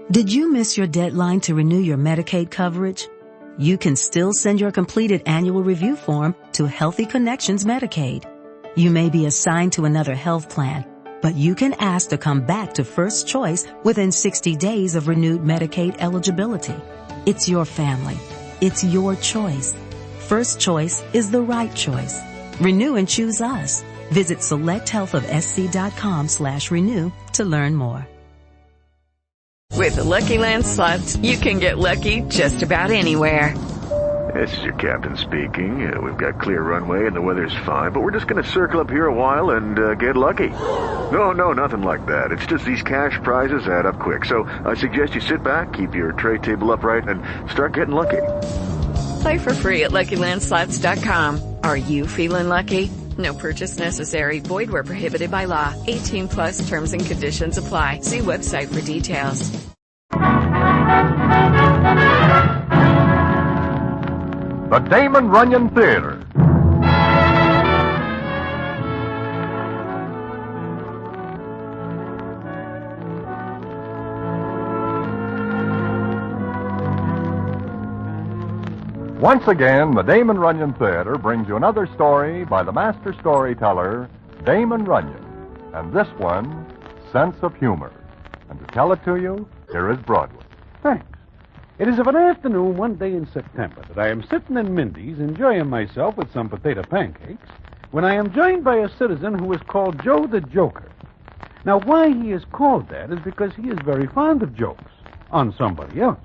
Did you miss your deadline to renew your Medicaid coverage? You can still send your completed annual review form to Healthy Connections Medicaid. You may be assigned to another health plan, but you can ask to come back to First Choice within 60 days of renewed Medicaid eligibility. It's your family. It's your choice. First Choice is the right choice. Renew and choose us. Visit selecthealthofsc.com/renew to learn more. With the Lucky Land Slots, you can get lucky just about anywhere. This is your captain speaking. We've got clear runway and the weather's fine, but we're just going to circle up here a while and get lucky. No, nothing like that. It's just these cash prizes add up quick. So I suggest you sit back, keep your tray table upright, and start getting lucky. Play for free at LuckyLandSlots.com. Are you feeling lucky? No purchase necessary. Void where prohibited by law. 18 plus terms and conditions apply. See website for details. The Damon Runyon Theater. Once again, the Damon Runyon Theater brings you another story by the master storyteller, Damon Runyon. And this one, Sense of Humor. And to tell it to you, here is Broadway. Thanks. It is of an afternoon one day in September that I am sitting in Mindy's enjoying myself with some potato pancakes when I am joined by a citizen who is called Joe the Joker. Now, why he is called that is because he is very fond of jokes on somebody else.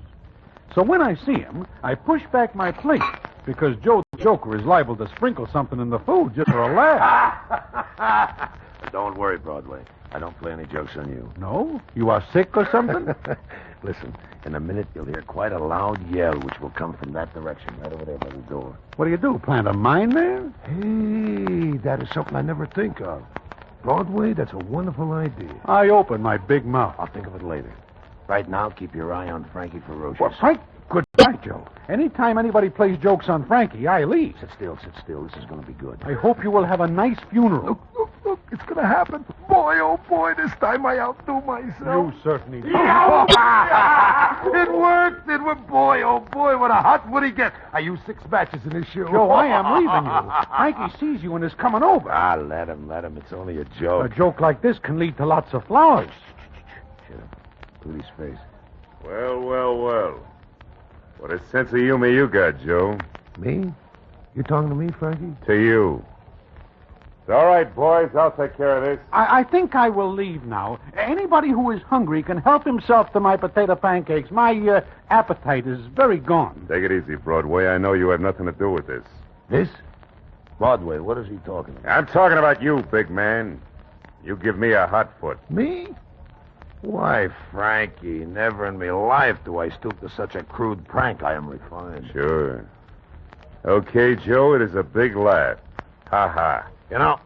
So when I see him, I push back my plate because Joe the Joker is liable to sprinkle something in the food just for a laugh. Don't worry, Broadway. I don't play any jokes on you. No? You are sick or something? Listen, in a minute you'll hear quite a loud yell which will come from that direction, right over there by the door. What do? Plant a mine there? Hey, that is something I never think of. Broadway, that's a wonderful idea. I open my big mouth. I'll think of it later. Right now, keep your eye on Frankie Ferocious. Well, Frank? Goodbye, Joe. Anytime anybody plays jokes on Frankie, I leave. Sit still. This is going to be good. I hope you will have a nice funeral. Look, it's going to happen. Boy, oh boy, this time I outdo myself. You certainly do. It worked. Boy, oh boy, what a hot would he get. I used 6 matches in this show. Joe, I am leaving you. Frankie sees you and is coming over. Let him. It's only a joke. A joke like this can lead to lots of flowers. Shut up. Look at his face. Well. What a sense of humor you got, Joe. Me? You talking to me, Frankie? To you. It's all right, boys. I'll take care of this. I think I will leave now. Anybody who is hungry can help himself to my potato pancakes. My appetite is very gone. Take it easy, Broadway. I know you have nothing to do with this. This? Broadway, what is he talking about? I'm talking about you, big man. You give me a hot foot. Me? Why, Frankie, never in my life do I stoop to such a crude prank. I am refined. Sure. Okay, Joe, it is a big laugh. Ha. You know,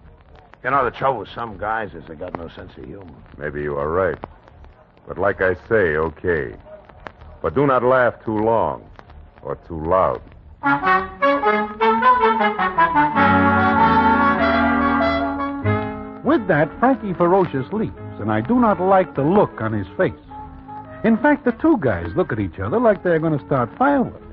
the trouble with some guys is they got no sense of humor. Maybe you are right. But like I say, okay. But do not laugh too long or too loud. With that, Frankie Ferocious leaves, and I do not like the look on his face. In fact, the two guys look at each other like they're going to start fireworks.